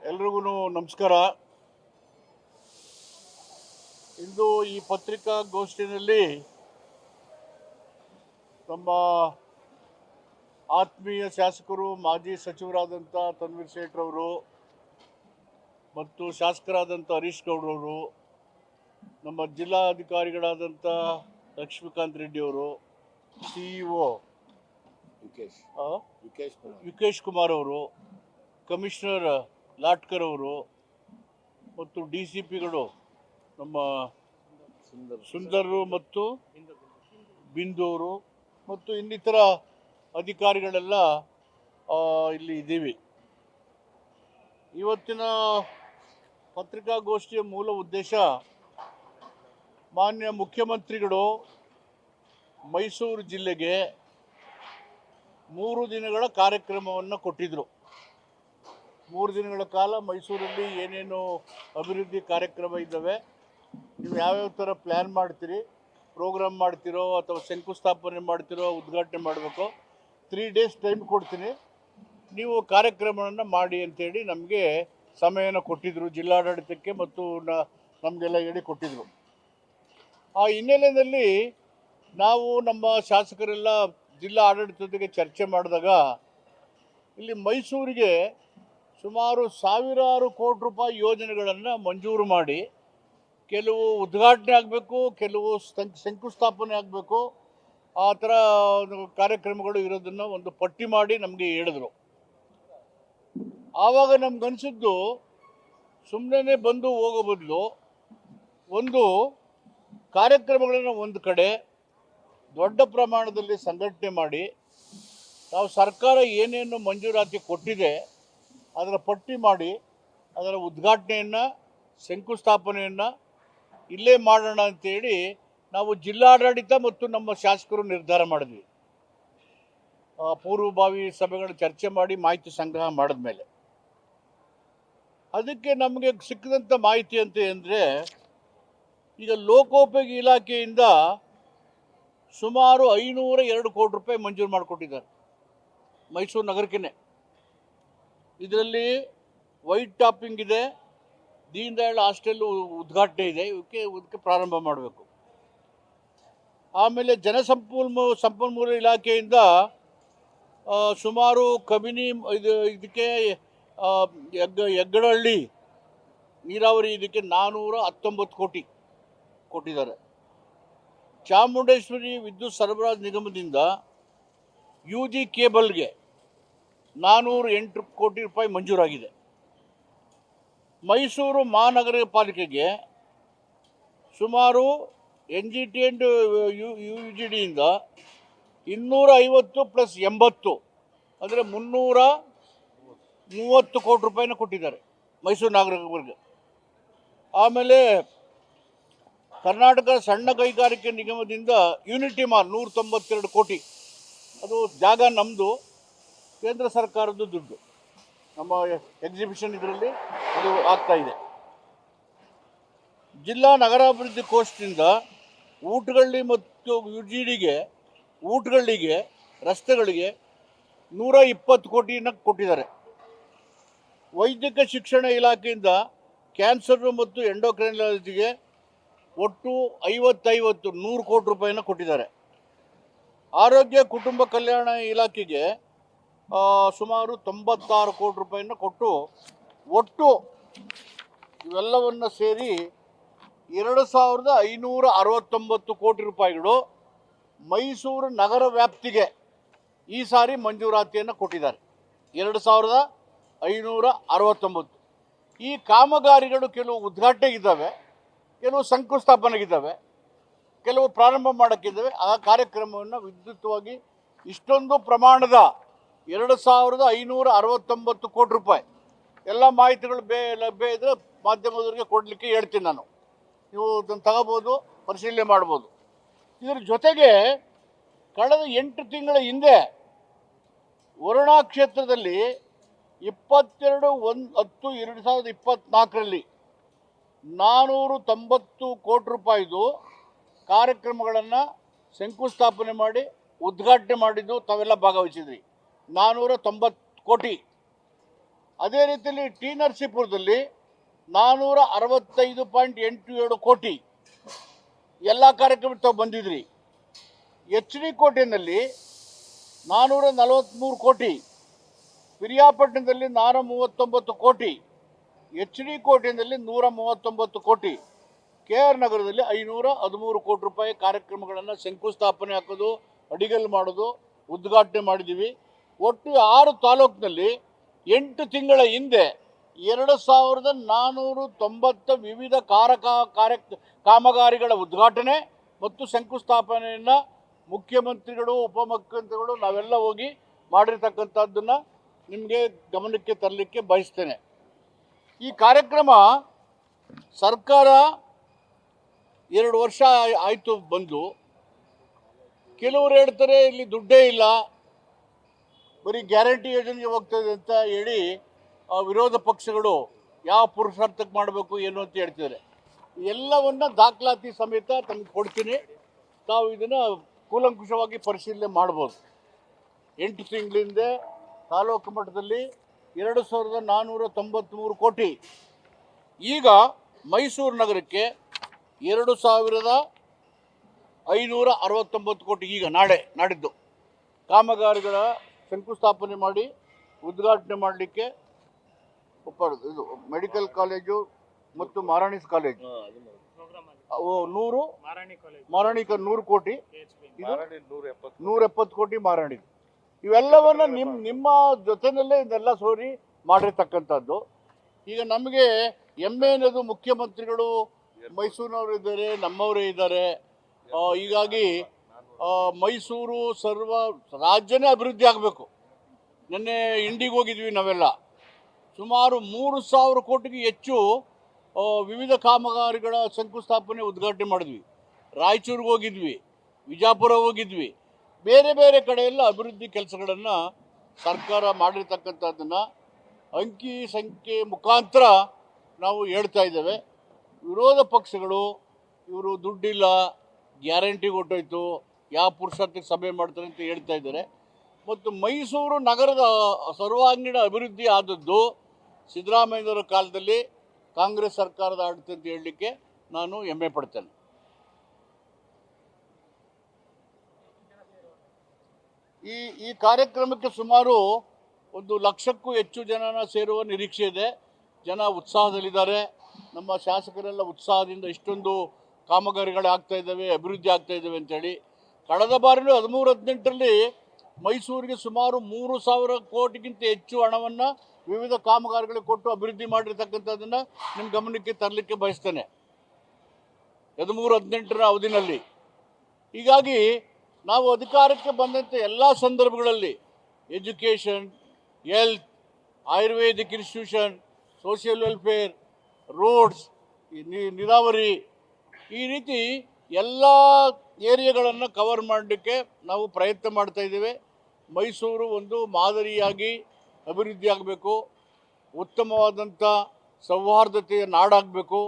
ಎಲ್ರಿಗೂ ನಮಸ್ಕಾರ. ಇಂದು ಈ ಪತ್ರಿಕಾಗೋಷ್ಠಿಯಲ್ಲಿ ನಮ್ಮ ಆತ್ಮೀಯ ಶಾಸಕರು ಮಾಜಿ ಸಚಿವರಾದಂಥ ತನ್ವೀರ್ ಸೇಠ್ರವರು ಮತ್ತು ಶಾಸಕರಾದಂಥ ಹರೀಶ್ ಗೌಡ್ರವರು, ನಮ್ಮ ಜಿಲ್ಲಾಧಿಕಾರಿಗಳಾದಂಥ ಲಕ್ಷ್ಮೀಕಾಂತ್ ರೆಡ್ಡಿಯವರು, CEO ಯುಕೇಶ್ ಕುಮಾರ್ ಅವರು, ಕಮಿಷನರ್ ಲಾಟ್ಕರ್ ಅವರು ಮತ್ತು DCPಗಳು ನಮ್ಮ ಸುಂದರರು ಮತ್ತು ಬಿಂದು ಅವರು ಮತ್ತು ಇನ್ನಿತರ ಅಧಿಕಾರಿಗಳೆಲ್ಲ ಇಲ್ಲಿ ಇದ್ದೀವಿ. ಇವತ್ತಿನ ಪತ್ರಿಕಾಗೋಷ್ಠಿಯ ಮೂಲ ಉದ್ದೇಶ, ಮಾನ್ಯ ಮುಖ್ಯಮಂತ್ರಿಗಳು ಮೈಸೂರು ಜಿಲ್ಲೆಗೆ 3 ದಿನಗಳ ಕಾರ್ಯಕ್ರಮವನ್ನು ಕೊಟ್ಟಿದ್ದರು. 3 ದಿನಗಳ ಕಾಲ ಮೈಸೂರಲ್ಲಿ ಏನೇನು ಅಭಿವೃದ್ಧಿ ಕಾರ್ಯಕ್ರಮ ಇದ್ದಾವೆ, ನೀವು ಯಾವ್ಯಾವ ಥರ ಪ್ಲ್ಯಾನ್ ಮಾಡ್ತೀರಿ, ಪ್ರೋಗ್ರಾಮ್ ಮಾಡ್ತಿರೋ ಅಥವಾ ಶಂಕುಸ್ಥಾಪನೆ ಮಾಡ್ತಿರೋ, ಉದ್ಘಾಟನೆ ಮಾಡಬೇಕು, 3 ಡೇಸ್ ಟೈಮ್ ಕೊಡ್ತೀನಿ, ನೀವು ಕಾರ್ಯಕ್ರಮವನ್ನು ಮಾಡಿ ಅಂತೇಳಿ ನಮಗೆ ಸಮಯನ ಕೊಟ್ಟಿದ್ದರು, ಜಿಲ್ಲಾಡಳಿತಕ್ಕೆ ಮತ್ತು ನಮಗೆಲ್ಲ ಹೇಳಿ ಕೊಟ್ಟಿದ್ದರು. ಆ ಹಿನ್ನೆಲೆಯಲ್ಲಿ ನಾವು ನಮ್ಮ ಶಾಸಕರೆಲ್ಲ ಜಿಲ್ಲಾ ಆಡಳಿತದೊಂದಿಗೆ ಚರ್ಚೆ ಮಾಡಿದಾಗ ಇಲ್ಲಿ ಮೈಸೂರಿಗೆ ಸುಮಾರು ಸಾವಿರಾರು ಕೋಟಿ ರೂಪಾಯಿ ಯೋಜನೆಗಳನ್ನು ಮಂಜೂರು ಮಾಡಿ, ಕೆಲವು ಉದ್ಘಾಟನೆ ಆಗಬೇಕು, ಕೆಲವು ಶಂಕುಸ್ಥಾಪನೆ ಆಗಬೇಕು, ಆ ಥರ ಕಾರ್ಯಕ್ರಮಗಳು ಇರೋದನ್ನು ಒಂದು ಪಟ್ಟಿ ಮಾಡಿ ನಮಗೆ ಹೇಳಿದ್ರು. ಆವಾಗ ನಮ್ಗನ್ಸಿದ್ದು, ಸುಮ್ಮನೆ ಬಂದು ಹೋಗೋ ಬದಲು ಒಂದು ಕಾರ್ಯಕ್ರಮಗಳನ್ನು ಒಂದು ಕಡೆ ದೊಡ್ಡ ಪ್ರಮಾಣದಲ್ಲಿ ಸಂಘಟನೆ ಮಾಡಿ, ನಾವು ಸರ್ಕಾರ ಏನೇನು ಮಂಜೂರಾತಿ ಕೊಟ್ಟಿದೆ ಅದರ ಪಟ್ಟಿ ಮಾಡಿ, ಅದರ ಉದ್ಘಾಟನೆಯನ್ನು ಶಂಕುಸ್ಥಾಪನೆಯನ್ನು ಇಲ್ಲೇ ಮಾಡೋಣ ಅಂತೇಳಿ ನಾವು ಜಿಲ್ಲಾಡಳಿತ ಮತ್ತು ನಮ್ಮ ಶಾಸಕರು ನಿರ್ಧಾರ ಮಾಡಿದ್ವಿ. ಪೂರ್ವಭಾವಿ ಸಭೆಗಳು ಚರ್ಚೆ ಮಾಡಿ ಮಾಹಿತಿ ಸಂಗ್ರಹ ಮಾಡಿದ ಮೇಲೆ ಅದಕ್ಕೆ ನಮಗೆ ಸಿಕ್ಕಿದಂಥ ಮಾಹಿತಿ ಅಂತ ಅಂದರೆ, ಈಗ ಲೋಕೋಪಯೋಗಿ ಇಲಾಖೆಯಿಂದ ಸುಮಾರು 502 ಕೋಟಿ ರೂಪಾಯಿ ಮಂಜೂರು ಮಾಡಿಕೊಟ್ಟಿದ್ದಾರೆ ಮೈಸೂರು ನಗರಕ್ಕೆ. ಇದರಲ್ಲಿ ವೈಟ್ ಟಾಪಿಂಗ್ ಇದೆ, ದೀನ್ ದಯಾಳ್ ಹಾಸ್ಟೆಲ್ ಉದ್ಘಾಟನೆ ಇದೆ, ಇದಕ್ಕೆ ಪ್ರಾರಂಭ ಮಾಡಬೇಕು. ಆಮೇಲೆ ಸಂಪನ್ಮೂಲ ಇಲಾಖೆಯಿಂದ ಸುಮಾರು ಕಬಿನಿ ಇದಕ್ಕೆ ಹೆಗ್ಗಡಹಳ್ಳಿ ನೀರಾವರಿ ಇದಕ್ಕೆ 419 ಕೋಟಿ ಕೊಟ್ಟಿದ್ದಾರೆ. ಚಾಮುಂಡೇಶ್ವರಿ ವಿದ್ಯುತ್ ಸರಬರಾಜು ನಿಗಮದಿಂದ UG ಕೇಬಲ್ಗೆ 408 ಕೋಟಿ ರೂಪಾಯಿ ಮಂಜೂರಾಗಿದೆ. ಮೈಸೂರು ಮಹಾನಗರ ಪಾಲಿಕೆಗೆ ಸುಮಾರು NGT ಆ್ಯಂಡ್ UGDಯಿಂದ 250 ಪ್ಲಸ್ 80 ಅಂದರೆ 330 ಕೋಟಿ ರೂಪಾಯಿನ ಕೊಟ್ಟಿದ್ದಾರೆ ಮೈಸೂರು ನಗರಕ್ಕೆ. ಆಮೇಲೆ ಕರ್ನಾಟಕ ಸಣ್ಣ ಕೈಗಾರಿಕೆ ನಿಗಮದಿಂದ ಯೂನಿಟಿ ಮಾಲ್ 192 ಕೋಟಿ, ಅದು ಜಾಗ ನಮ್ಮದು, ಕೇಂದ್ರ ಸರ್ಕಾರದ ದುಡ್ಡು, ನಮ್ಮ ಎಕ್ಸಿಬಿಷನ್ ಇದರಲ್ಲಿ ಅದು ಆಗ್ತಾ ಇದೆ. ಜಿಲ್ಲಾ ನಗರಾಭಿವೃದ್ಧಿ ಕೋಶದಿಂದ ಊಟಗಳ್ಳಿ ಮತ್ತು UGDಗೆ ಊಟಗಳ್ಳಿಗೆ ರಸ್ತೆಗಳಿಗೆ 120 ಕೋಟಿನ ಕೊಟ್ಟಿದ್ದಾರೆ. ವೈದ್ಯಕ ಶಿಕ್ಷಣ ಇಲಾಖೆಯಿಂದ ಕ್ಯಾನ್ಸರ್ ಮತ್ತು ಎಂಡೋಕ್ರೈನಾಲಜಿಗೆ ಒಟ್ಟು 100 ಕೋಟಿ ರೂಪಾಯಿನ ಕೊಟ್ಟಿದ್ದಾರೆ. ಆರೋಗ್ಯ ಕುಟುಂಬ ಕಲ್ಯಾಣ ಇಲಾಖೆಗೆ ಸುಮಾರು 96 ಕೋಟಿ ರೂಪಾಯಿನ ಕೊಟ್ಟು, ಒಟ್ಟು ಇವೆಲ್ಲವನ್ನು ಸೇರಿ 2569 ಕೋಟಿ ರೂಪಾಯಿಗಳು ಮೈಸೂರು ನಗರ ವ್ಯಾಪ್ತಿಗೆ ಈ ಸಾರಿ ಮಂಜೂರಾತಿಯನ್ನು ಕೊಟ್ಟಿದ್ದಾರೆ. 2569. ಈ ಕಾಮಗಾರಿಗಳು ಕೆಲವು ಉದ್ಘಾಟನೆಗಿದ್ದಾವೆ, ಕೆಲವು ಶಂಕುಸ್ಥಾಪನೆಗಿದ್ದಾವೆ, ಕೆಲವು ಪ್ರಾರಂಭ ಮಾಡೋಕ್ಕಿದ್ದಾವೆ. ಆ ಕಾರ್ಯಕ್ರಮವನ್ನು ವಿದ್ಯುತ್ವಾಗಿ ಇಷ್ಟೊಂದು ಪ್ರಮಾಣದ 2569 ಕೋಟಿ ರೂಪಾಯಿ ಎಲ್ಲ ಮಾಹಿತಿಗಳು ಲಭ್ಯ ಇದ್ದರೆ ಮಾಧ್ಯಮದವರಿಗೆ ಕೊಡಲಿಕ್ಕೆ ಹೇಳ್ತೀನಿ ನಾನು. ನೀವು ಅದನ್ನು ತಗೋಬೋದು, ಪರಿಶೀಲನೆ ಮಾಡ್ಬೋದು. ಇದರ ಜೊತೆಗೆ ಕಳೆದ 8 ತಿಂಗಳ ಹಿಂದೆ ವರುಣಾ ಕ್ಷೇತ್ರದಲ್ಲಿ 22/10/2024 490 ಕೋಟಿ ರೂಪಾಯಿದು ಕಾರ್ಯಕ್ರಮಗಳನ್ನು ಶಂಕುಸ್ಥಾಪನೆ ಮಾಡಿ ಉದ್ಘಾಟನೆ ಮಾಡಿದ್ದು ತಾವೆಲ್ಲ ಭಾಗವಹಿಸಿದ್ರಿ. 490 ಕೋಟಿ. ಅದೇ ರೀತಿಯಲ್ಲಿ ಟಿ ನರಸೀಪುರದಲ್ಲಿ 465.87 ಕೋಟಿ ಎಲ್ಲ ಕಾರ್ಯಕ್ರಮ ತಾವು ಬಂದಿದ್ರಿ. ಎಚ್ ಡಿ ಕೋಟೆಯಲ್ಲಿ 443 ಕೋಟಿ, ಪಿರಿಯಾಪಟ್ಟಣದಲ್ಲಿ 439 ಕೋಟಿ, ಎಚ್ ಡಿ ಕೋಟೆಯಲ್ಲಿ 139 ಕೋಟಿ, ಕೆ ಆರ್ ನಗರದಲ್ಲಿ 513 ಕೋಟಿ ರೂಪಾಯಿ ಕಾರ್ಯಕ್ರಮಗಳನ್ನು ಶಂಕುಸ್ಥಾಪನೆ ಹಾಕೋದು, ಅಡಿಗಲ್ಲು ಮಾಡೋದು, ಉದ್ಘಾಟನೆ ಮಾಡಿದ್ದೀವಿ. ಒಟ್ಟು 6 ತಾಲೂಕಿನಲ್ಲಿ 8 ತಿಂಗಳ ಹಿಂದೆ 2490 ವಿವಿಧ ಕಾಮಗಾರಿಗಳ ಉದ್ಘಾಟನೆ ಮತ್ತು ಶಂಕುಸ್ಥಾಪನೆಯನ್ನು ಮುಖ್ಯಮಂತ್ರಿಗಳು, ಉಪಮುಖ್ಯಮಂತ್ರಿಗಳು ನಾವೆಲ್ಲ ಹೋಗಿ ಮಾಡಿರ್ತಕ್ಕಂಥದ್ದನ್ನು ನಿಮಗೆ ಗಮನಕ್ಕೆ ತರಲಿಕ್ಕೆ ಬಯಸ್ತೇನೆ. ಈ ಕಾರ್ಯಕ್ರಮ ಸರ್ಕಾರ 2 ವರ್ಷ ಆಯಿತು ಬಂದು. ಕೆಲವರು ಹೇಳ್ತಾರೆ ಇಲ್ಲಿ ದುಡ್ಡೇ ಇಲ್ಲ, ಬರೀ ಗ್ಯಾರಂಟಿ ಯೋಜನೆಗೆ ಹೋಗ್ತದೆ ಅಂತ ಹೇಳಿ ವಿರೋಧ ಪಕ್ಷಗಳು ಯಾವ ಪುರುಷಾರ್ಥಕ್ಕೆ ಮಾಡಬೇಕು ಏನು ಅಂತ ಹೇಳ್ತಿದ್ದಾರೆ. ಎಲ್ಲವನ್ನ ದಾಖಲಾತಿ ಸಮೇತ ತಮಗೆ ಕೊಡ್ತೀನಿ, ತಾವು ಇದನ್ನು ಕೂಲಂಕುಷವಾಗಿ ಪರಿಶೀಲನೆ ಮಾಡ್ಬೋದು. 8 ತಿಂಗಳಿಂದ ತಾಲೂಕು ಮಟ್ಟದಲ್ಲಿ 2493 ಕೋಟಿ. ಈಗ ಮೈಸೂರು ನಗರಕ್ಕೆ 2569 ಕೋಟಿ ಈಗ ನಾಡಿದ್ದು ಕಾಮಗಾರಿಗಳ ಶಂಕುಸ್ಥಾಪನೆ ಮಾಡಿ ಉದ್ಘಾಟನೆ ಮಾಡಲಿಕ್ಕೆ ಇದು ಮೆಡಿಕಲ್ ಕಾಲೇಜು ಮತ್ತು ಮಾರಾಣಿಸ್ ಕಾಲೇಜು 100 ಕೋಟಿ, ಇದು 170 ಕೋಟಿ ಮಾರಾಣಿ. ಇವೆಲ್ಲವನ್ನ ನಿಮ್ಮ ಜೊತೆನಲ್ಲೇ ಇದೆಲ್ಲ ಸೋರಿ ಮಾಡಿರ್ತಕ್ಕಂಥದ್ದು. ಈಗ ನಮಗೆ ಹೆಮ್ಮೆ ಅನ್ನೋದು ಮುಖ್ಯಮಂತ್ರಿಗಳು ಮೈಸೂರಿನವರು ಇದ್ದಾರೆ, ನಮ್ಮವರೇ ಇದ್ದಾರೆ. ಹೀಗಾಗಿ ಮೈಸೂರು ರಾಜ್ಯನೇ ಅಭಿವೃದ್ಧಿ ಆಗಬೇಕು. ನಿನ್ನೆ ಇಂಡಿಗೆ ಹೋಗಿದ್ವಿ ನಾವೆಲ್ಲ, ಸುಮಾರು 3000 ಕೋಟಿಗೆ ಹೆಚ್ಚು ವಿವಿಧ ಕಾಮಗಾರಿಗಳ ಶಂಕುಸ್ಥಾಪನೆ ಉದ್ಘಾಟನೆ ಮಾಡಿದ್ವಿ. ರಾಯಚೂರಿಗೆ ಹೋಗಿದ್ವಿ, ವಿಜಾಪುರ ಹೋಗಿದ್ವಿ, ಬೇರೆ ಬೇರೆ ಕಡೆಯೆಲ್ಲ ಅಭಿವೃದ್ಧಿ ಕೆಲಸಗಳನ್ನು ಸರ್ಕಾರ ಮಾಡಿರ್ತಕ್ಕಂಥದ್ದನ್ನು ಅಂಕಿ ಸಂಖ್ಯೆ ಮುಖಾಂತರ ನಾವು ಹೇಳ್ತಾ ಇದ್ದೇವೆ. ವಿರೋಧ ಪಕ್ಷಗಳು ಇವರು ದುಡ್ಡಿಲ್ಲ, ಗ್ಯಾರಂಟಿ ಕೊಟ್ಟೋಯ್ತು, ಯಾವ ಪುರುಷಾರ್ಥಕ್ಕೆ ಸಭೆ ಮಾಡ್ತಾರೆ ಅಂತ ಹೇಳ್ತಾ ಇದ್ದಾರೆ. ಮತ್ತು ಮೈಸೂರು ನಗರದ ಸರ್ವಾಂಗೀಣ ಅಭಿವೃದ್ಧಿ ಆದದ್ದು ಸಿದ್ದರಾಮಯ್ಯನವರ ಕಾಲದಲ್ಲಿ ಕಾಂಗ್ರೆಸ್ ಸರ್ಕಾರದ ಆಡಳಿತ ಅಂತ ಹೇಳಲಿಕ್ಕೆ ನಾನು ಹೆಮ್ಮೆ ಪಡ್ತೇನೆ. ಈ ಕಾರ್ಯಕ್ರಮಕ್ಕೆ ಸುಮಾರು 1 ಲಕ್ಷಕ್ಕೂ ಹೆಚ್ಚು ಜನನ ಸೇರುವ ನಿರೀಕ್ಷೆ ಇದೆ. ಜನ ಉತ್ಸಾಹದಲ್ಲಿದ್ದಾರೆ. ನಮ್ಮ ಶಾಸಕರೆಲ್ಲ ಉತ್ಸಾಹದಿಂದ ಇಷ್ಟೊಂದು ಕಾಮಗಾರಿಗಳು ಆಗ್ತಾ ಇದ್ದಾವೆ, ಅಭಿವೃದ್ಧಿ ಆಗ್ತಾ ಇದ್ದಾವೆ ಅಂತೇಳಿ. ಕಳೆದ ಬಾರಿನೂ 13-18ರಲ್ಲಿ ಮೈಸೂರಿಗೆ ಸುಮಾರು 3000 ಕೋಟಿಗಿಂತ ಹೆಚ್ಚು ಹಣವನ್ನು ವಿವಿಧ ಕಾಮಗಾರಿಗಳಿಗೆ ಕೊಟ್ಟು ಅಭಿವೃದ್ಧಿ ಮಾಡಿರ್ತಕ್ಕಂಥದ್ದನ್ನು ನಿಮ್ಮ ಗಮನಕ್ಕೆ ತರಲಿಕ್ಕೆ ಬಯಸ್ತೇನೆ 13-18ರ ಅವಧಿನಲ್ಲಿ. ಹೀಗಾಗಿ ನಾವು ಅಧಿಕಾರಕ್ಕೆ ಬಂದಂಥ ಎಲ್ಲ ಸಂದರ್ಭಗಳಲ್ಲಿ education, health, Ayurvedic institution, social welfare, roads, ನೀರಾವರಿ, ಈ ರೀತಿ ಎಲ್ಲ ಏರಿಯಾಗಳನ್ನು ಕವರ್ ಮಾಡಲಿಕ್ಕೆ ನಾವು ಪ್ರಯತ್ನ ಮಾಡ್ತಾ ಇದ್ದೇವೆ. ಮೈಸೂರು ಒಂದು ಮಾದರಿಯಾಗಿ ಅಭಿವೃದ್ಧಿ ಆಗಬೇಕು, ಉತ್ತಮವಾದಂಥ ಸೌಹಾರ್ದತೆಯ ನಾಡಾಗಬೇಕು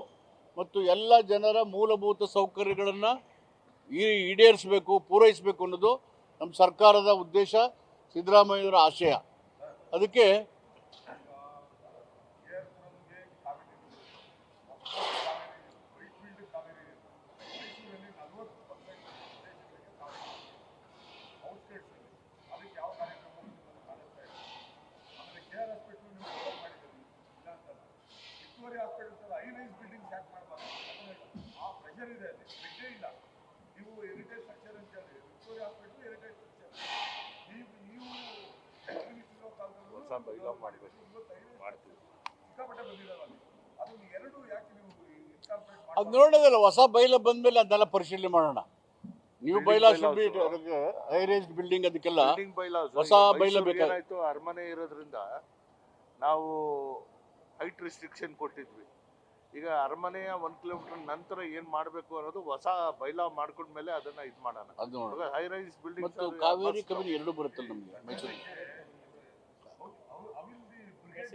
ಮತ್ತು ಎಲ್ಲ ಜನರ ಮೂಲಭೂತ ಸೌಕರ್ಯಗಳನ್ನು ಈಡೇರಿಸಬೇಕು, ಪೂರೈಸಬೇಕು ಅನ್ನೋದು ನಮ್ಮ ಸರ್ಕಾರದ ಉದ್ದೇಶ, ಸಿದ್ದರಾಮಯ್ಯನವರ ಆಶಯ. ಅದಕ್ಕೆ ಅದು ನೋಡೋದಲ್ಲ, ಹೊಸ ಬೈಲ ಬಂದ್ಮೇಲೆ ಅದನ್ನೆಲ್ಲ ಪರಿಶೀಲನೆ ಮಾಡೋಣ. New bylaw should be high range building, ಅದಕ್ಕೆಲ್ಲ ಹೊಸ ಬೈಲ ಬೇಕಾಗಿತ್ತು. ಅರಮನೆ ಇರೋದ್ರಿಂದ ನಾವು ಹೈಟ್ ರಿಸ್ಟ್ರಿಕ್ಷನ್ ಕೊಟ್ಟಿದ್ವಿ. ಈಗ ಅರಮನೆಯ 1 ಕಿಲೋಮೀಟರ್ ನಂತರ ಏನ್ ಮಾಡಬೇಕು ಅನ್ನೋದು ಹೊಸ ಬೈಲಾ ಮಾಡ್ಕೊಂಡ್ಮೇಲೆ ಅದನ್ನ ಇದು ಮಾಡೋಣ. ಅದು ಹೈ ರೈಸ್ ಬಿಲ್ಡಿಂಗ್ ಮತ್ತು ಕಾವೇರಿ ಕಬಿನಿ ಎರಡು ಬರುತ್ತಲ್ಲ ನಮಗೆ ಮೈಸೂರಿಗೆ.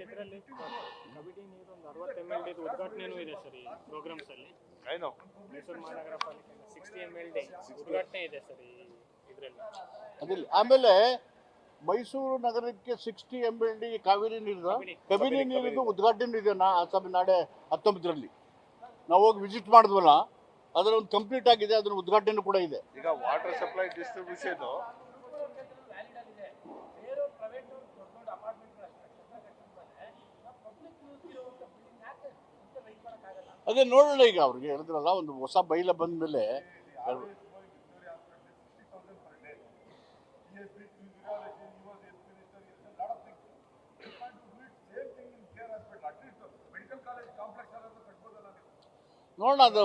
ಇದರಲ್ಲಿ ಕಬಿನಿ ನೀರು ಒಂದು 60 ml ಉದ್ಘಾಟನೆನೂ ಇದೆ ಸರ್ ಈ ಪ್ರೋಗ್ರಾಮ್ಸ್ ಅಲ್ಲಿ. ಮೈಸೂರು ಮಹಾನಗರ ಪಾಲಿಕೆ 60 ml ಉದ್ಘಾಟನೆ ಇದೆ ಸರ್ ಈ ಇದರಲ್ಲಿ. ಅದಿಲ್ಲ. ಆಮೇಲೆ ಮೈಸೂರು ನಗರಕ್ಕೆ 60 MLD ಕಾವೇರಿ ನೀರಿನ ಕಬಿನಿ ನೀರಿದು ಉದ್ಘಾಟನೆ ಇದೆ ನಾಳೆ 19ರಲ್ಲಿ ನಾವು ಹೋಗಿ ವಿಸಿಟ್ ಮಾಡಿದ್ವಲ್ಲ, ಅದರ ಒಂದು ಕಂಪ್ಲೀಟ್ ಆಗಿದೆ, ಅದರ ಉದ್ಘಾಟನೆ ಕೂಡ ಇದೆ. ಈಗ ವಾಟರ್ ಸಪ್ಲೈ ಡಿಸ್ಟ್ರಿಬ್ಯೂಷನ್ ಅದೇ ನೋಡೋಣ. ಈಗ ಅವ್ರಿಗೆ ಹೇಳಿದ್ರಲ್ಲ, ಒಂದು ಹೊಸ ಬೈಲ ಬಂದ ಮೇಲೆ ನೋಡೋಣ ಅದು.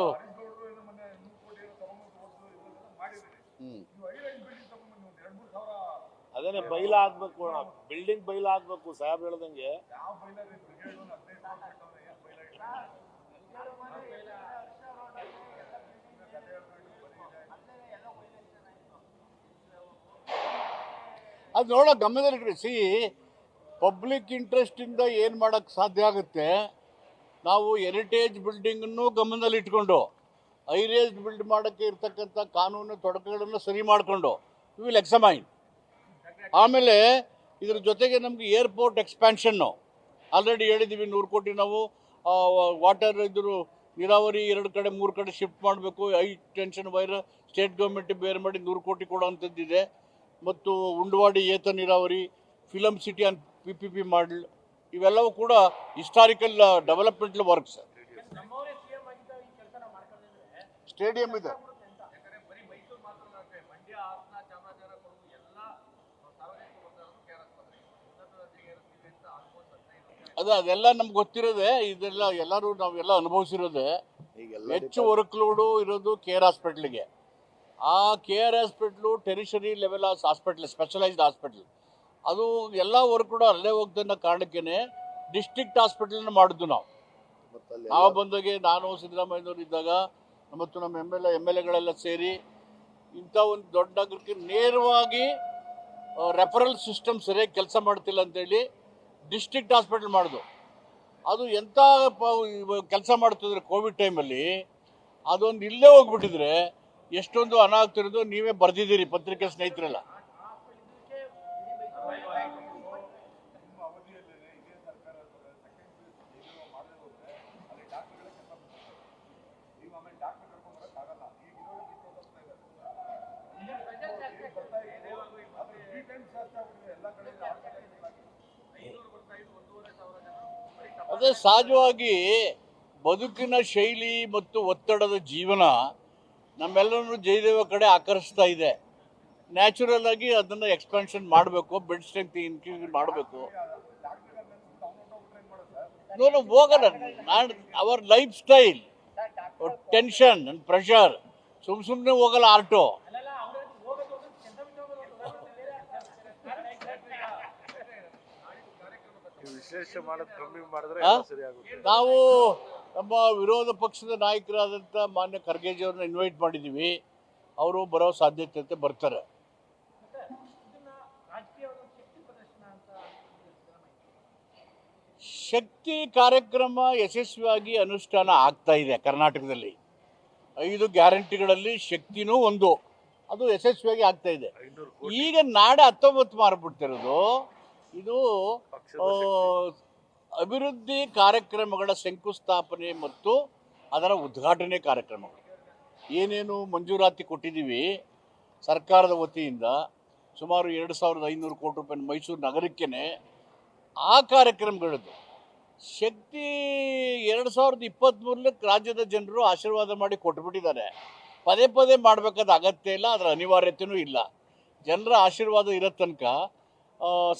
ಅದೇನೆ ಬೈಲ ಆಗ್ಬೇಕು, ಬಿಲ್ಡಿಂಗ್ ಬೈಲ ಆಗ್ಬೇಕು ಸಾಹೇಬ್ ಹೇಳ್ದಂಗೆ. ಅದು ನೋಡೋ ಗಮನದಲ್ಲಿ ಸಿ ಪಬ್ಲಿಕ್ ಇಂಟ್ರೆಸ್ಟ್ ಇಂದ ಏನು ಮಾಡೋಕ್ಕೆ ಸಾಧ್ಯ ಆಗುತ್ತೆ. ನಾವು ಹೆರಿಟೇಜ್ ಬಿಲ್ಡಿಂಗನ್ನು ಗಮನದಲ್ಲಿ ಇಟ್ಕೊಂಡು ಹೈರೇಜ್ ಬಿಲ್ಡ್ ಮಾಡೋಕ್ಕೆ ಇರ್ತಕ್ಕಂಥ ಕಾನೂನು ತೊಡಕುಗಳನ್ನು ಸರಿ ಮಾಡಿಕೊಂಡು ವಿಲ್ ಎಕ್ಸಾಮೈನ್. ಆಮೇಲೆ ಇದ್ರ ಜೊತೆಗೆ ನಮಗೆ ಏರ್ಪೋರ್ಟ್ ಎಕ್ಸ್ಪ್ಯಾನ್ಷನ್ನು ಆಲ್ರೆಡಿ ಹೇಳಿದ್ದೀವಿ. 100 ಕೋಟಿ ನಾವು ವಾಟರ್ ಇದ್ರು ನೀರಾವರಿ 2 ಕಡೆ 3 ಕಡೆ ಶಿಫ್ಟ್ ಮಾಡಬೇಕು. High tension wire state government ಬೇರೆ ಮಾಡಿ 100 ಕೋಟಿ ಕೊಡುವಂಥದ್ದಿದೆ. ಮತ್ತು ಉಂಡವಾಡಿ ಏತ ನೀರಾವರಿ, ಫಿಲಮ್ ಸಿಟಿ ಆನ್ PPP ಮಾಡಲ್, ಇವೆಲ್ಲವೂ ಕೂಡ ಹಿಸ್ಟಾರಿಕಲ್ ಡೆವಲಪ್ಮೆಂಟಲ್ ವರ್ಕ್ಸ್. ಸ್ಟೇಡಿಯಂ ಇದೆ. ಅದೆಲ್ಲ ನಮ್ಗೆ ಗೊತ್ತಿರೋದೆ. ಇದೆಲ್ಲ ಎಲ್ಲರೂ ನಾವೆಲ್ಲ ಅನುಭವಿಸಿರೋದೆ. ಹೆಚ್ಚು ವರ್ಕ್ ಲೋಡು ಇರೋದು KR ಹಾಸ್ಪಿಟ್ಲಿಗೆ. ಆ KR hospital tertiary level hospital, specialised hospital. ಅದು ಎಲ್ಲ ವರ್ಕ್ ಕೂಡ ಅಲ್ಲೇ ಹೋಗ್ದನ್ನ ಕಾರಣಕ್ಕೇ ಡಿಸ್ಟ್ರಿಕ್ಟ್ ಹಾಸ್ಪಿಟಲ್ನ ಮಾಡಿದ್ದು ನಾವು ಬಂದಾಗೆ. ನಾನು ಸಿದ್ದರಾಮಯ್ಯನವರು ಇದ್ದಾಗ ಮತ್ತು ನಮ್ಮ MLA ಸೇರಿ ಇಂಥ ಒಂದು ದೊಡ್ಡ ನಗರಕ್ಕೆ ನೇರವಾಗಿ ರೆಫರಲ್ ಸಿಸ್ಟಮ್ ಸರಿಯಾಗಿ ಕೆಲಸ ಮಾಡ್ತಿಲ್ಲ ಅಂತೇಳಿ ಡಿಸ್ಟ್ರಿಕ್ಟ್ ಹಾಸ್ಪಿಟಲ್ ಮಾಡಿದ್ರು. ಅದು ಎಂಥ ಕೆಲಸ ಮಾಡ್ತಿದ್ರೆ ಕೋವಿಡ್ ಟೈಮಲ್ಲಿ. ಅದೊಂದು ಇಲ್ಲೇ ಹೋಗ್ಬಿಟ್ಟಿದ್ರೆ ಎಷ್ಟೊಂದು ಅನಾಹುತ ಇರೋದು ನೀವೇ ಬರೆದಿದ್ದೀರಿ ಪತ್ರಿಕೆ ಸ್ನೇಹಿತರೆಲ್ಲ. ಅದೇ ಸಹಜವಾಗಿ ಬದುಕಿನ ಶೈಲಿ ಮತ್ತು ಒತ್ತಡದ ಜೀವನ ನಮ್ಮೆಲ್ಲರನ್ನು ಜಯದೇವ ಕಡೆ ಆಕರ್ಷಿಸ್ತಾ ಇದೆ. ನ್ಯಾಚುರಲ್ ಆಗಿ ಅದನ್ನು ಎಕ್ಸ್ಪಾನ್ಷನ್ ಮಾಡಬೇಕು, ಬೆಡ್ ಸ್ಟ್ರೆಂತ್ ಇನ್ಕ್ರೀಸ್ ಮಾಡಬೇಕು. ನೋಡು ಹೋಗೋಣ. Our life style, tension and pressure, ಸುಮ್ಮನೆ ಹೋಗಲ್ಲ ಆರ್ಟು. ವಿಶ್ಲೇಷಣೆ ಮಾಡೋದು ಕಮ್ಮಿ ಮಾಡಿದ್ರೆ ಸರಿ ಆಗುತ್ತೆ. ನಾವು ನಮ್ಮ ವಿರೋಧ ಪಕ್ಷದ ನಾಯಕರಾದಂಥ ಮಾನ್ಯ ಖರ್ಗೆಜಿ ಅವ್ರನ್ನ ಇನ್ವೈಟ್ ಮಾಡಿದ್ದೀವಿ. ಅವರು ಬರೋ ಸಾಧ್ಯತೆ ಬರ್ತಾರೆ. ಶಕ್ತಿ ಕಾರ್ಯಕ್ರಮ ಯಶಸ್ವಿಯಾಗಿ ಅನುಷ್ಠಾನ ಆಗ್ತಾ ಇದೆ ಕರ್ನಾಟಕದಲ್ಲಿ. 5 ಗ್ಯಾರಂಟಿಗಳಲ್ಲಿ ಶಕ್ತಿನೂ ಒಂದು, ಅದು ಯಶಸ್ವಿಯಾಗಿ ಆಗ್ತಾ ಇದೆ. ಈಗ ನಾಳೆ 19 ಮಾರ್ಬಿಡ್ತಿರೋದು ಇದು ಅಭಿವೃದ್ಧಿ ಕಾರ್ಯಕ್ರಮಗಳ ಶಂಕುಸ್ಥಾಪನೆ ಮತ್ತು ಅದರ ಉದ್ಘಾಟನೆ ಕಾರ್ಯಕ್ರಮಗಳು. ಏನೇನು ಮಂಜೂರಾತಿ ಕೊಟ್ಟಿದ್ದೀವಿ ಸರ್ಕಾರದ ವತಿಯಿಂದ, ಸುಮಾರು 2500 ಕೋಟಿ ರೂಪಾಯಿ ಮೈಸೂರು ನಗರಕ್ಕೇ ಆ ಕಾರ್ಯಕ್ರಮಗಳದ್ದು. ಶಕ್ತಿ 2023 ರಾಜ್ಯದ ಜನರು ಆಶೀರ್ವಾದ ಮಾಡಿ ಕೊಟ್ಟುಬಿಟ್ಟಿದ್ದಾರೆ. ಪದೇ ಪದೇ ಮಾಡಬೇಕಾದ ಅಗತ್ಯ ಇಲ್ಲ, ಅದರ ಅನಿವಾರ್ಯತೆಯೂ ಇಲ್ಲ. ಜನರ ಆಶೀರ್ವಾದ ಇರೋ ತನಕ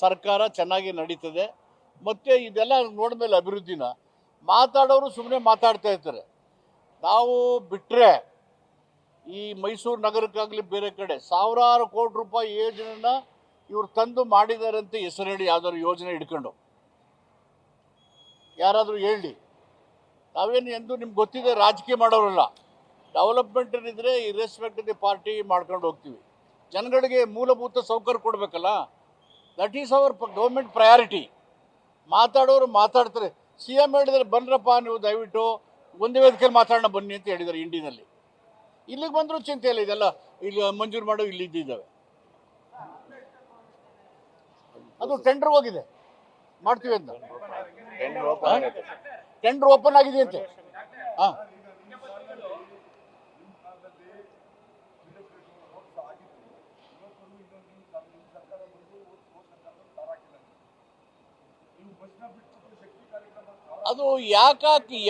ಸರ್ಕಾರ ಚೆನ್ನಾಗಿ ನಡೀತದೆ. ಮತ್ತು ಇದೆಲ್ಲ ನೋಡಿದ್ಮೇಲೆ ಅಭಿವೃದ್ಧಿನ ಮಾತಾಡೋರು ಸುಮ್ಮನೆ ಮಾತಾಡ್ತಾ ಇರ್ತಾರೆ. ನಾವು ಬಿಟ್ಟರೆ ಈ ಮೈಸೂರು ನಗರಕ್ಕಾಗಲಿ ಬೇರೆ ಕಡೆ ಸಾವಿರಾರು ಕೋಟಿ ರೂಪಾಯಿ ಯೋಜನೆನ ಇವ್ರು ತಂದು ಮಾಡಿದ್ದಾರೆ ಅಂತ ಹೆಸರು ಹೇಳಿ ಯಾವ್ದಾದ್ರು ಯೋಜನೆ ಹಿಡ್ಕೊಂಡು ಯಾರಾದರೂ ಹೇಳಿ. ನಾವೇನು ಎಂದು ನಿಮ್ಗೆ ಗೊತ್ತಿದೆ, ರಾಜಕೀಯ ಮಾಡೋರಲ್ಲ. ಡೆವಲಪ್ಮೆಂಟ್ ಇದ್ದರೆ ಇರ್ರೆಸ್ಪೆಕ್ಟ್ ದಿ ಪಾರ್ಟಿ ಮಾಡ್ಕೊಂಡು ಹೋಗ್ತೀವಿ. ಜನಗಳಿಗೆ ಮೂಲಭೂತ ಸೌಕರ್ಯ ಕೊಡಬೇಕಲ್ಲ. That is our government priority. ಮಾತಾಡೋರು ಮಾತಾಡ್ತಾರೆ. CM ಹೇಳಿದರೆ ಬನ್ರಪ್ಪ ನೀವು ದಯವಿಟ್ಟು ಒಂದೇ ವೇದಿಕೆಯಲ್ಲಿ ಮಾತಾಡೋಣ ಬನ್ನಿ ಅಂತ ಹೇಳಿದ್ದಾರೆ ಇಂಡಿನಲ್ಲಿ. ಇಲ್ಲಿಗೆ ಬಂದರೂ ಚಿಂತೆ ಇಲ್ಲ, ಇದೆಲ್ಲ ಇಲ್ಲಿ ಮಂಜೂರು ಮಾಡೋ ಇಲ್ಲಿದ್ದಾವೆ. ಅದು ಟೆಂಡರ್ ಹೋಗಿದೆ, ಮಾಡ್ತೀವಿ ಅಂತ. ಟೆಂಡರ್ ಓಪನ್ ಆಗಿದೆ ಅಂತೆ. ಹಾಂ, ಅದು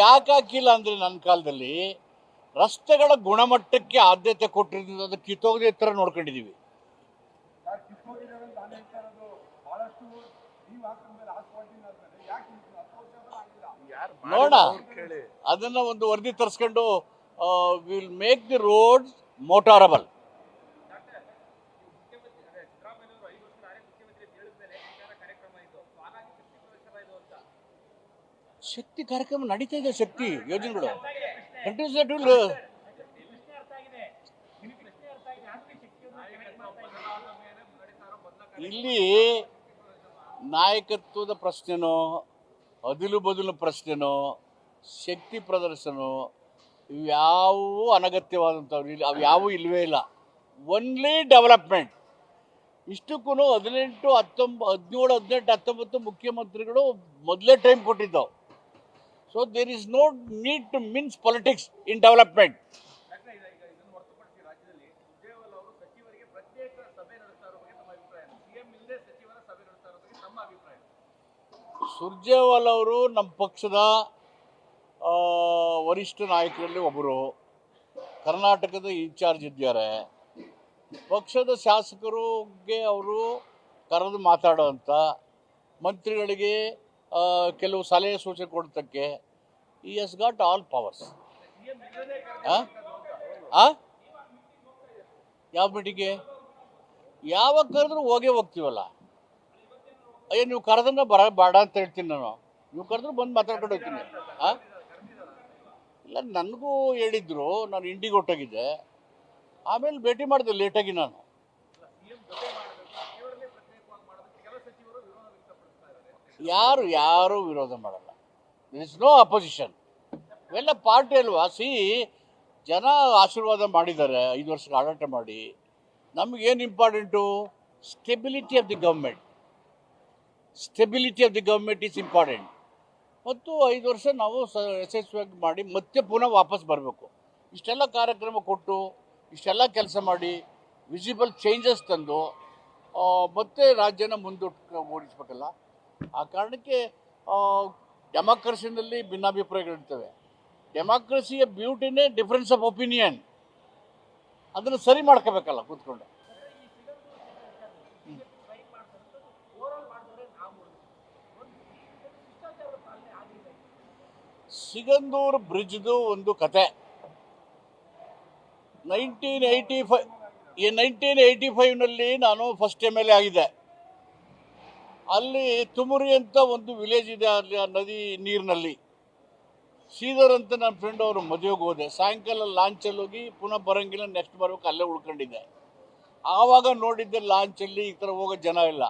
ಯಾಕಾಕಿಲ್ಲ ಅಂದರೆ ನನ್ನ ಕಾಲದಲ್ಲಿ ರಸ್ತೆಗಳ ಗುಣಮಟ್ಟಕ್ಕೆ ಆದ್ಯತೆ ಕೊಟ್ಟಿರೋದು, ಅದು ಕಿತ್ತೋಗದೆ ಥರ ನೋಡ್ಕೊಂಡಿದ್ದೀವಿ. ನೋಡೋಣ, ಅದನ್ನ ಒಂದು ವರದಿ ತರಿಸ್ಕೊಂಡು ವಿಲ್ ಮೇಕ್ ದಿ ರೋಡ್ ಮೋಟಾರಬಲ್. ಶಕ್ತಿ ಕಾರ್ಯಕ್ರಮ ನಡೀತಾ ಇದೆ, ಶಕ್ತಿ ಯೋಜನೆಗಳು ಇಲ್ಲಿ ನಾಯಕತ್ವದ ಪ್ರಶ್ನೆನೋ ಅದಿಲು ಬದಲು ಪ್ರಶ್ನೆನೋ ಶಕ್ತಿ ಪ್ರದರ್ಶನೋ ಇವ್ಯಾವೂ ಅನಗತ್ಯವಾದಂಥವ್ರು ಇಲ್ಲಿ, ಅವು ಯಾವೂ ಇಲ್ಲವೇ ಇಲ್ಲ. Only development. ಇಷ್ಟಕ್ಕೂ 18, 19 ಮುಖ್ಯಮಂತ್ರಿಗಳು ಮೊದಲೇ ಟೈಮ್ ಕೊಟ್ಟಿದ್ದವು. So there is no need to mix politics in development. Surjewala ಅವರು ನಮ್ಮ ಪಕ್ಷದ ವರಿಷ್ಠ ನಾಯಕರಲ್ಲಿ ಒಬ್ಬರು, ಕರ್ನಾಟಕದ ಇನ್ಚಾರ್ಜ್ ಇದ್ದಾರೆ. ಪಕ್ಷದ ಶಾಸಕರಿಗೆ ಅವರು ಕರೆದು ಮಾತಾಡೋವಂಥ, ಮಂತ್ರಿಗಳಿಗೆ ಕೆಲವು ಸಲಹೆ ಸೂಚನೆ ಕೊಡ್ತಕ್ಕೆ ಈ ಹಸ್ ಗಾಟ್ ಆಲ್ ಪವರ್ಸ್. ಯಾವ ಮೀಟಿಂಗ್ಗೆ ಯಾವಾಗ ಕರೆದ್ರೂ ಹೋಗ್ತೀವಲ್ಲ. ಅಯ್ಯೋ ನೀವು ಕರೆದನ್ನ ಬೇಡ ಅಂತ ಹೇಳ್ತೀನಿ ನಾನು. ನೀವು ಕರೆದ್ರು ಬಂದು ಮಾತಾಡ್ಕೊಂಡು ಹೋಗ್ತೀನಿ. ಇಲ್ಲ, ನನಗೂ ಹೇಳಿದ್ರು, ನಾನು ಇಂಡಿಗೆ ಹೊಟ್ಟೋಗಿದ್ದೆ. ಆಮೇಲೆ ಭೇಟಿ ಮಾಡಿದೆ ಲೇಟಾಗಿ ನಾನು. ಯಾರು ವಿರೋಧ ಮಾಡಲ್ಲ. There is no opposition. ಇವೆಲ್ಲ ಪಾರ್ಟಿ ಅಲ್ವಾ. ಜನ ಆಶೀರ್ವಾದ ಮಾಡಿದ್ದಾರೆ 5 ವರ್ಷ ಆಡಳಿತ ಮಾಡಿ. ನಮಗೇನು important? Stability of the government. Stability of the government is important. ಮತ್ತು 5 ವರ್ಷ ನಾವು ಯಶಸ್ವಿಯಾಗಿ ಮಾಡಿ ಮತ್ತೆ ಪುನಃ ವಾಪಸ್ ಬರಬೇಕು. ಇಷ್ಟೆಲ್ಲ ಕಾರ್ಯಕ್ರಮ ಕೊಟ್ಟು, ಇಷ್ಟೆಲ್ಲ ಕೆಲಸ ಮಾಡಿ, ವಿಸಿಬಲ್ ಚೇಂಜಸ್ ತಂದು ಮತ್ತೆ ರಾಜ್ಯನ ಓಡಿಸ್ಬೇಕಲ್ಲ. ಆ ಕಾರಣಕ್ಕೆ ಡೆಮಾಕ್ರಸಿನಲ್ಲಿ ಭಿನ್ನಾಭಿಪ್ರಾಯಗಳಿರ್ತವೆ. ಡೆಮಾಕ್ರಸಿಯ ಬ್ಯೂಟಿನೇ ಡಿಫ್ರೆನ್ಸ್ ಆಫ್ ಒಪಿನಿಯನ್. ಅದನ್ನು ಸರಿ ಮಾಡ್ಕೋಬೇಕಲ್ಲ ಕೂತ್ಕೊಂಡು. ಸಿಗಂದೂರು ಬ್ರಿಡ್ಜ್ದು ಒಂದು ಕತೆ. 1985ನಲ್ಲಿ ನಾನು ಫಸ್ಟ್ MLA ಆಗಿದ್ದೆ. ಅಲ್ಲಿ ತುಮುರಿ ಅಂತ ಒಂದು ವಿಲೇಜ್ ಇದೆ, ಅಲ್ಲಿ ಆ ನದಿ ನೀರಿನಲ್ಲಿ. ಶ್ರೀಧರ್ ಅಂತ ನನ್ನ ಫ್ರೆಂಡ್ ಅವರು ಮದುವೆಗೆ ಹೋದೆ. ಸಾಯಂಕಾಲ ಲಾಂಚಲ್ಲಿ ಹೋಗಿ ಪುನಃ ಬರೋಂಗಿಲ್ಲ, ನೆಕ್ಸ್ಟ್ ಬರ್ಬೇಕು, ಅಲ್ಲೇ ಉಳ್ಕೊಂಡಿದ್ದೆ. ಆವಾಗ ನೋಡಿದ್ದೆ ಲಾಂಚಲ್ಲಿ ಈ ಥರ ಹೋಗೋ ಜನ ಇಲ್ಲ.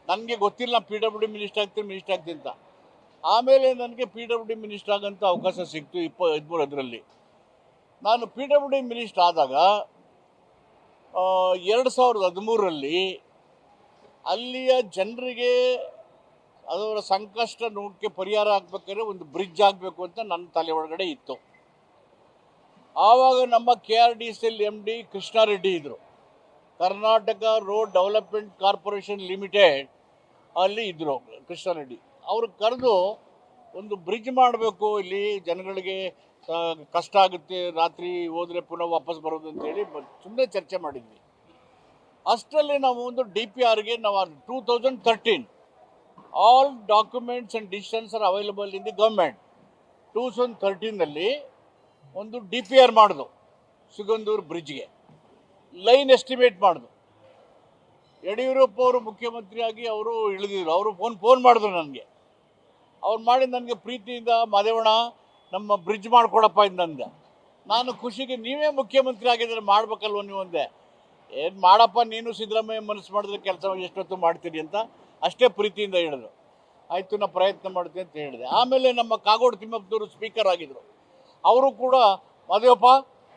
ನನಗೆ ಗೊತ್ತಿಲ್ಲ PWD ಮಿನಿಸ್ಟರ್ ಆಗ್ತೀನಿ ಅಂತ. ಆಮೇಲೆ ನನಗೆ PWD ಮಿನಿಸ್ಟರ್ ಆಗೋಂಥ ಅವಕಾಶ ಸಿಕ್ತು 2013ರಲ್ಲಿ. ನಾನು PWD ಮಿನಿಸ್ಟರ್ ಆದಾಗ 2013ರಲ್ಲಿ ಅಲ್ಲಿಯ ಜನರಿಗೆ ಅದರ ಸಂಕಷ್ಟ ನೋಕ್ಕೆ ಪರಿಹಾರ ಆಗಬೇಕಾದ್ರೆ ಒಂದು ಬ್ರಿಡ್ಜ್ ಆಗಬೇಕು ಅಂತ ನನ್ನ ತಲೆ ಒಳಗಡೆ ಇತ್ತು. ಆವಾಗ ನಮ್ಮ KRDCL MD ಕೃಷ್ಣಾರೆಡ್ಡಿ ಇದ್ದರು. Karnataka road development corporation limited ಅಲ್ಲಿ ಇದ್ದರು ಕೃಷ್ಣಾರೆಡ್ಡಿ. ಅವರು ಕರೆದು ಒಂದು ಬ್ರಿಡ್ಜ್ ಮಾಡಬೇಕು, ಇಲ್ಲಿ ಜನಗಳಿಗೆ ಕಷ್ಟ ಆಗುತ್ತೆ, ರಾತ್ರಿ ಹೋದರೆ ಪುನಃ ವಾಪಸ್ ಬರೋದು ಅಂತೇಳಿ ಸುಮ್ಮನೆ ಚರ್ಚೆ ಮಾಡಿದ್ವಿ. ಅಷ್ಟರಲ್ಲಿ ನಾವು ಒಂದು DPRಗೆ ನಾವು 2013 all documents and decisions are available in the government. 2013ನಲ್ಲಿ ಒಂದು DPR ಮಾಡಿದ್ರು ಸಿಗಂದೂರು ಬ್ರಿಡ್ಜ್ಗೆ. ಲೈನ್ ಎಸ್ಟಿಮೇಟ್ ಮಾಡಿದ್ರು. ಯಡಿಯೂರಪ್ಪ ಅವರು ಮುಖ್ಯಮಂತ್ರಿಯಾಗಿ ಅವರು ಇಳಿದಿದ್ರು. ಅವರು ಫೋನ್ ಮಾಡಿದ್ರು ನನಗೆ. ಅವ್ರು ಮಾಡಿ ನನಗೆ ಪ್ರೀತಿಯಿಂದ ಮಾದೇವಣ್ಣ ನಮ್ಮ ಬ್ರಿಡ್ಜ್ ಮಾಡಿಕೊಡಪ್ಪ ಇಂದಂದೆ. ನಾನು ಖುಷಿಗೆ ನೀವೇ ಮುಖ್ಯಮಂತ್ರಿ ಆಗಿದ್ರೆ ಮಾಡ್ಬೇಕಲ್ವ ನೀವು ಅಂದೆ. ಏನು ಮಾಡಪ್ಪ, ನೀನು ಸಿದ್ದರಾಮಯ್ಯ ಮನಸ್ಸು ಮಾಡಿದ್ರೆ ಕೆಲಸ ಎಷ್ಟೊತ್ತು ಮಾಡ್ತೀರಿ ಅಂತ ಅಷ್ಟೇ ಪ್ರೀತಿಯಿಂದ ಹೇಳಿದ್ರು. ಆಯಿತು, ನಾನು ಪ್ರಯತ್ನ ಮಾಡ್ತೀನಿ ಅಂತ ಹೇಳಿದೆ. ಆಮೇಲೆ ನಮ್ಮ ಕಾಗೋಡು ತಿಮ್ಮಪ್ಪನವರು ಸ್ಪೀಕರ್ ಆಗಿದ್ದರು. ಅವರು ಕೂಡ ಮಾದೇವಪ್ಪ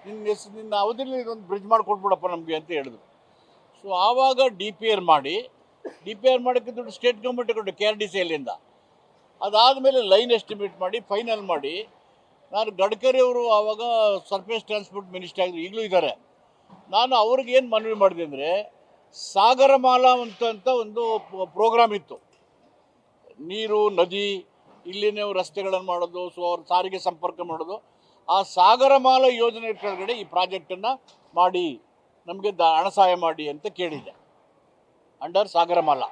ನಿನ್ನ ಅವಧಿಯಲ್ಲಿ ಇದೊಂದು ಬ್ರಿಡ್ಜ್ ಮಾಡಿಕೊಟ್ಬಿಡಪ್ಪ ನಮಗೆ ಅಂತ ಹೇಳಿದ್ರು. ಸೊ ಆವಾಗ DPR ಮಾಡಿ DPR ಮಾಡೋಕ್ಕೆ ದುಡ್ಡು ಸ್ಟೇಟ್ ಗೌರ್ಮೆಂಟ್ ಕೊಟ್ಟು KRDCLಿಂದ. ಅದಾದಮೇಲೆ ಲೈನ್ ಎಸ್ಟಿಮೇಟ್ ಮಾಡಿ ಫೈನಲ್ ಮಾಡಿ ನಾನು ಗಡ್ಕರಿ ಅವರು ಆವಾಗ ಸರ್ಫೇಸ್ ಟ್ರಾನ್ಸ್ಪೋರ್ಟ್ ಮಿನಿಸ್ಟರ್ ಆಗಿದ್ರು, ಈಗಲೂ ಇದ್ದಾರೆ. ನಾನು ಅವ್ರಿಗೆ ಏನು ಮನವಿ ಮಾಡಿದೆ ಅಂದರೆ, ಸಾಗರಮಾಲಾ ಅಂತ ಒಂದು ಪ್ರೋಗ್ರಾಮ್ ಇತ್ತು. ನೀರು ನದಿ ಇಲ್ಲಿನೇ ರಸ್ತೆಗಳನ್ನು ಮಾಡೋದು, ಸಾರಿಗೆ ಸಂಪರ್ಕ ಮಾಡೋದು. ಆ ಸಾಗರಮಾಲಾ ಯೋಜನೆ ಕೆಳಗಡೆ ಈ ಪ್ರಾಜೆಕ್ಟನ್ನು ಮಾಡಿ ನಮಗೆ ಹಣ ಸಹಾಯ ಮಾಡಿ ಅಂತ ಕೇಳಿದೆ, ಅಂಡರ್ ಸಾಗರಮಾಲಾ.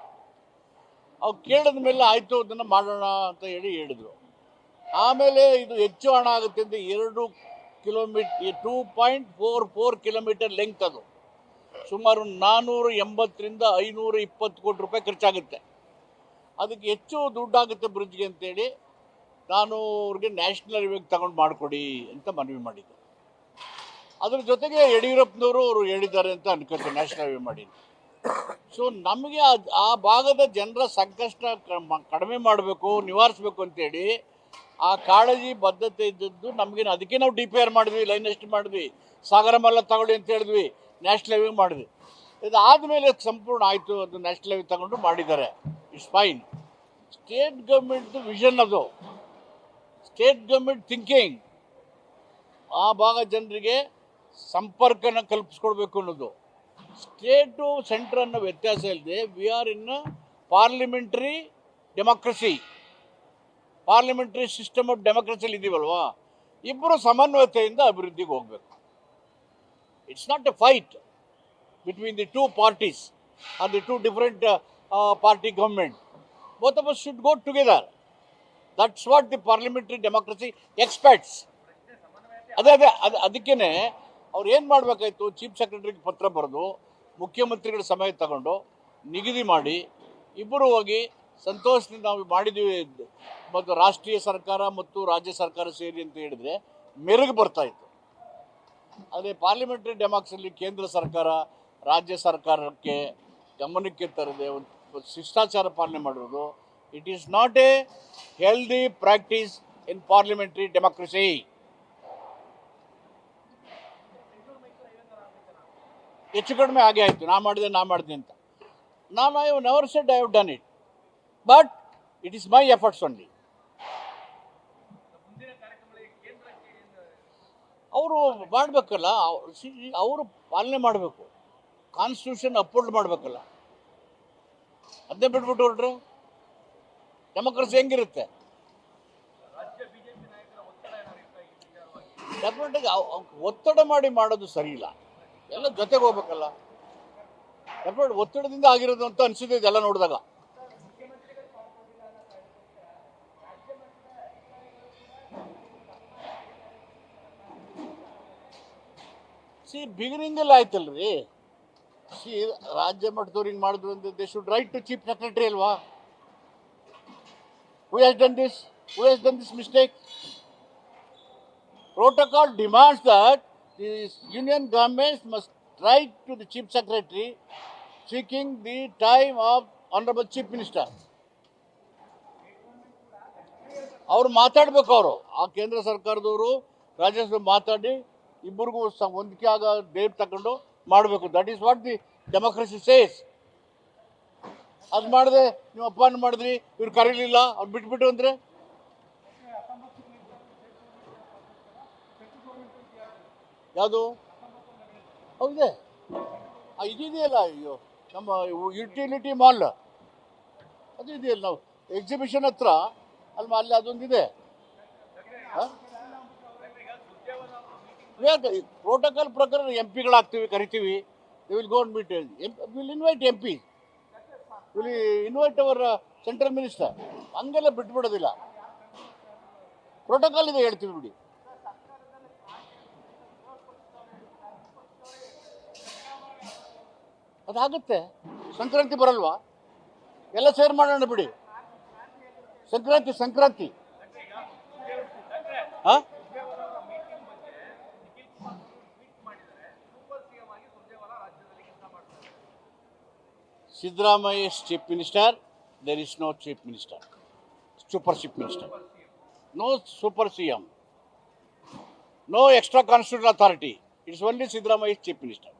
ಅವ್ರು ಕೇಳಿದ ಮೇಲೆ ಆಯಿತು ಅದನ್ನು ಮಾಡೋಣ ಅಂತ ಹೇಳಿದರು. ಆಮೇಲೆ ಇದು ಹೆಚ್ಚು ಹಣ ಆಗುತ್ತೆ ಅಂತ 2 ಕಿಲೋಮೀಟರ್ 2.44 ಕಿಲೋಮೀಟರ್ ಲೆಂತ್, ಅದು ಸುಮಾರು 480ರಿಂದ 520 ಕೋಟಿ ರೂಪಾಯಿ ಖರ್ಚಾಗುತ್ತೆ. ಅದಕ್ಕೆ ಹೆಚ್ಚು ದುಡ್ಡಾಗುತ್ತೆ ಬ್ರಿಡ್ಜ್ಗೆ ಅಂತೇಳಿ ನಾನು ಅವ್ರಿಗೆ ನ್ಯಾಷನಲ್ ಹೈವೇಗೆ ತಗೊಂಡು ಮಾಡಿಕೊಡಿ ಅಂತ ಮನವಿ ಮಾಡಿದ್ದೆ. ಅದ್ರ ಜೊತೆಗೆ ಯಡಿಯೂರಪ್ಪನವರು ಅವರು ಹೇಳಿದ್ದಾರೆ ಅಂತ ಅನ್ಕೋತೀನಿ, ನ್ಯಾಷನಲ್ ಹೈವೇ ಮಾಡಿ. ಸೊ ನಮಗೆ ಆ ಭಾಗದ ಜನರ ಸಂಕಷ್ಟ ಕಡಿಮೆ ಮಾಡಬೇಕು, ನಿವಾರಿಸಬೇಕು ಅಂತೇಳಿ ಆ ಕಾಳಜಿ ಬದ್ಧತೆ ಇದ್ದದ್ದು ನಮಗೆ. ಅದಕ್ಕೆ ನಾವು DPR ಮಾಡಿದ್ವಿ, ಲೈನ್ ಎಷ್ಟು ಮಾಡಿದ್ವಿ, ಸಾಗರಮಾಲಾ ತಗೊಳ್ಳಿ ಅಂತ ಹೇಳಿದ್ವಿ, ನ್ಯಾಷನಲ್ ಹೈವೇ ಮಾಡಿದ್ವಿ. ಇದಾದಮೇಲೆ ಸಂಪೂರ್ಣ ಆಯಿತು, ಅದು ನ್ಯಾಷನಲ್ ಹೈವೇ ತಗೊಂಡು ಮಾಡಿದ್ದಾರೆ, ಇಟ್ಸ್ ಫೈನ್. ಸ್ಟೇಟ್ ಗೌರ್ಮೆಂಟ್ದು ವಿಷನ್ ಅದು, ಸ್ಟೇಟ್ ಗೌರ್ಮೆಂಟ್ ಥಿಂಕಿಂಗ್. ಆ ಭಾಗ ಜನರಿಗೆ ಸಂಪರ್ಕನ ಕಲ್ಪಿಸ್ಕೊಡ್ಬೇಕು ಅನ್ನೋದು. ಸ್ಟೇಟು ಸೆಂಟ್ರ್ ಅನ್ನೋ ವ್ಯತ್ಯಾಸ ಇಲ್ಲದೆ we are in parliamentary democracy, parliamentary system of ಡೆಮೋಕ್ರಸಿಯಲ್ಲಿ ಇದ್ದೀವಲ್ವಾ. ಇಬ್ಬರು ಸಮನ್ವಯತೆಯಿಂದ ಅಭಿವೃದ್ಧಿಗೆ ಹೋಗಬೇಕು. It's not a fight between the two parties or the two different party government. both of us should go together. That's what the parliamentary democracy expects. ಅದಕ್ಕೇನೆ ಅವ್ರು ಏನು ಮಾಡಬೇಕಾಯ್ತು, chief ಸೆಕ್ರೆಟರಿಗೆ ಪತ್ರ ಬರೆದು ಮುಖ್ಯಮಂತ್ರಿಗಳ ಸಮಯ ತಗೊಂಡು ನಿಗದಿ ಮಾಡಿ ಇಬ್ಬರು ಹೋಗಿ ಸಂತೋಷದಿಂದ ನಾವು ಮಾಡಿದ್ದೀವಿ ಮತ್ತು ರಾಷ್ಟ್ರೀಯ ಸರ್ಕಾರ ಮತ್ತು ರಾಜ್ಯ ಸರ್ಕಾರ ಸೇರಿ ಅಂತ ಹೇಳಿದರೆ ಮೆರುಗು ಬರ್ತಾಯಿತ್ತು. ಆದರೆ ಪಾರ್ಲಿಮೆಂಟರಿ ಡೆಮಾಕ್ರಸಿಯಲ್ಲಿ ಕೇಂದ್ರ ಸರ್ಕಾರ ರಾಜ್ಯ ಸರ್ಕಾರಕ್ಕೆ ಗಮನಕ್ಕೆ ತರದೆ ಒಂದು ಶಿಷ್ಟಾಚಾರ ಪಾಲನೆ ಮಾಡಿರೋದು. It is not A healthy practice in parliamentary democracy. ಹೆಚ್ಚು ಕಡಿಮೆ ಹಾಗೆ ಆಯಿತು, ನಾ ಮಾಡಿದೆ ಅಂತ. ನಾನು I have never said I have done it, but it is my efforts only. ಅವರು ಮಾಡಬೇಕಲ್ಲ, ಅವರು ಪಾಲನೆ ಮಾಡಬೇಕು, ಕಾನ್ಸ್ಟಿಟ್ಯೂಷನ್ ಅಪ್ಹೋಲ್ಡ್ ಮಾಡಬೇಕಲ್ಲ. ಅದನ್ನೇ ಬಿಟ್ಬಿಟ್ಟು ಹೊರಟ್ರೆ ಡೆಮೋಕ್ರಸಿ ಹೆಂಗಿರುತ್ತೆ? ಡೆಫಿನೆಟಾಗಿ ಒತ್ತಡ ಮಾಡಿ ಮಾಡೋದು ಸರಿ ಇಲ್ಲ, ಎಲ್ಲ ಜೊತೆಗೆ ಹೋಗ್ಬೇಕಲ್ಲ. ಡೆಫಿನೆಟ್ ಒತ್ತಡದಿಂದ ಆಗಿರೋದು ಅಂತ ಅನಿಸಿದೆ ಇದೆಲ್ಲ ನೋಡಿದಾಗ. ಬಿಗಿನಿಂಗಲ್ಲಿ ಆಯ್ತಲ್ರಿ. ರಾಜ್ಯ ಮಟ್ಟದವ್ರು ಹಿಂಗೆ ಮಾಡಿದ್ರು ಅಂತ they should write to chief secretary ಅಲ್ವಾ? Who has done this mistake? Protocol demands that the union governments must write to the chief secretary seeking the time of honorable chief minister. ಅವರು ಮಾತಾಡಬೇಕು, ಅವರು ಆ ಕೇಂದ್ರ ಸರ್ಕಾರದವರು ರಾಜ್ಯ ಮಾತಾಡಿ ಇಬ್ಬರಿಗೂ ಹೊಂದಿಕೆ ಆಗ ಡೇಟ್ ತಗೊಂಡು ಮಾಡಬೇಕು. That is what the democracy says. ಅದು ಮಾಡಿದೆ, ನೀವು ಅಪಾಯಿಂಟ್ ಮಾಡಿದ್ರಿ, ಇವ್ರು ಕರೀಲಿಲ್ಲ, ಅವ್ರು ಬಿಟ್ಬಿಟ್ಟು ಅಂದರೆ ಯಾವುದು ಹೌದೇ? ಇದಿದೆಯಲ್ಲ, ಅಯ್ಯೋ ನಮ್ಮ ಯುಟಿಲಿಟಿ ಮಾಲ್ ಅದು ಇದೆಯಲ್ಲ, ನಾವು ಎಕ್ಸಿಬಿಷನ್ ಹತ್ರ ಅಲ್ಲಿ ಅದೊಂದಿದೆ. ಪ್ರೋಟೋಕಾಲ್ ಪ್ರಕಾರ MP ಕರಿತೀವಿ. We will go and meet, will invite MP, will invite our central minister. ಹಂಗೆಲ್ಲ ಬಿಟ್ಬಿಡೋದಿಲ್ಲ, ಪ್ರೋಟೋಕಾಲ್ ಇದೆ ಹೇಳ್ತೀವಿ ಬಿಡಿ. ಅದಾಗುತ್ತೆ. ಸಂಕ್ರಾಂತಿ ಬರಲ್ವಾ? ಎಲ್ಲ ಸೇರ್ ಮಾಡೋಣ ಬಿಡಿ. ಸಂಕ್ರಾಂತಿ ಹಾಂ, Siddaramaiah is chief minister. There is no chief minister, super chief minister, no super CM, no extra constitutional authority. It is only Siddaramaiah is chief minister.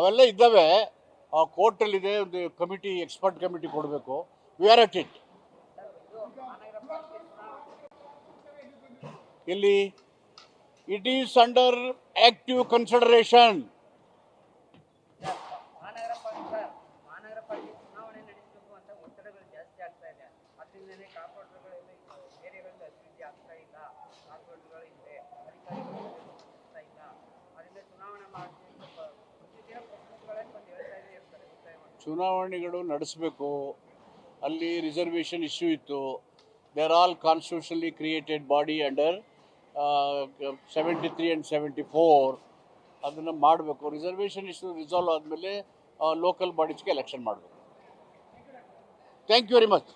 ಅವೆಲ್ಲ ಇದ್ದಾವೆ. ಕೋರ್ಟಲ್ಲಿದೆ, ಒಂದು ಕಮಿಟಿ, ಎಕ್ಸ್ಪರ್ಟ್ ಕಮಿಟಿ ಕೊಡಬೇಕು. We are at it. ಇಲ್ಲಿ it is under active consideration. ಮಹಾನಗರ ಪಾಲಿಕೆ ಚುನಾವಣೆ ನಡೆಸಬೇಕು ಅಂತ ಒತ್ತಡಗಳು ಜಾಸ್ತಿ ಆಗ್ತಾ ಇದೆ. ಅದರಿಂದಲೇ ಕಾರ್ಪೊರೇಟರ್ಗಳೆಲ್ಲ ಏರಿಯಾಗಳಲ್ಲಿ ಅಭಿವೃದ್ಧಿ ಆಗ್ತಾ ಇಲ್ಲ. ಕಾರ್ಪೊರೇಟರ್ಗಳು ಇದೆ, ಅಧಿಕಾರಿಗಳು ಆಗ್ತಾ ಇಲ್ಲ. ಅದರಿಂದ ಚುನಾವಣೆ ಮಾಡಿ ಪ್ರತಿದಿನ ಪ್ರಶ್ನೆಗಳಲ್ಲಿ ಬಂದು ಹೇಳ್ತಾ ಇರ್ತಾರೆ, ಒತ್ತಾಯ ಮಾಡಿ. ಚುನಾವಣೆಗಳು ನಡೆಸಬೇಕು. ಅಲ್ಲಿ ರಿಸರ್ವೇಷನ್ ಇಶ್ಯೂ ಇತ್ತು. They are all constitutionally created body under 73 and 74. ಅದನ್ನು ಮಾಡಬೇಕು. ರಿಸರ್ವೇಷನ್ ಇಶ್ಯೂ ರಿಸಾಲ್ವ್ ಆದಮೇಲೆ ಲೋಕಲ್ ಬಾಡೀಸ್ಗೆ ಎಲೆಕ್ಷನ್ ಮಾಡಬೇಕು. Thank you very much.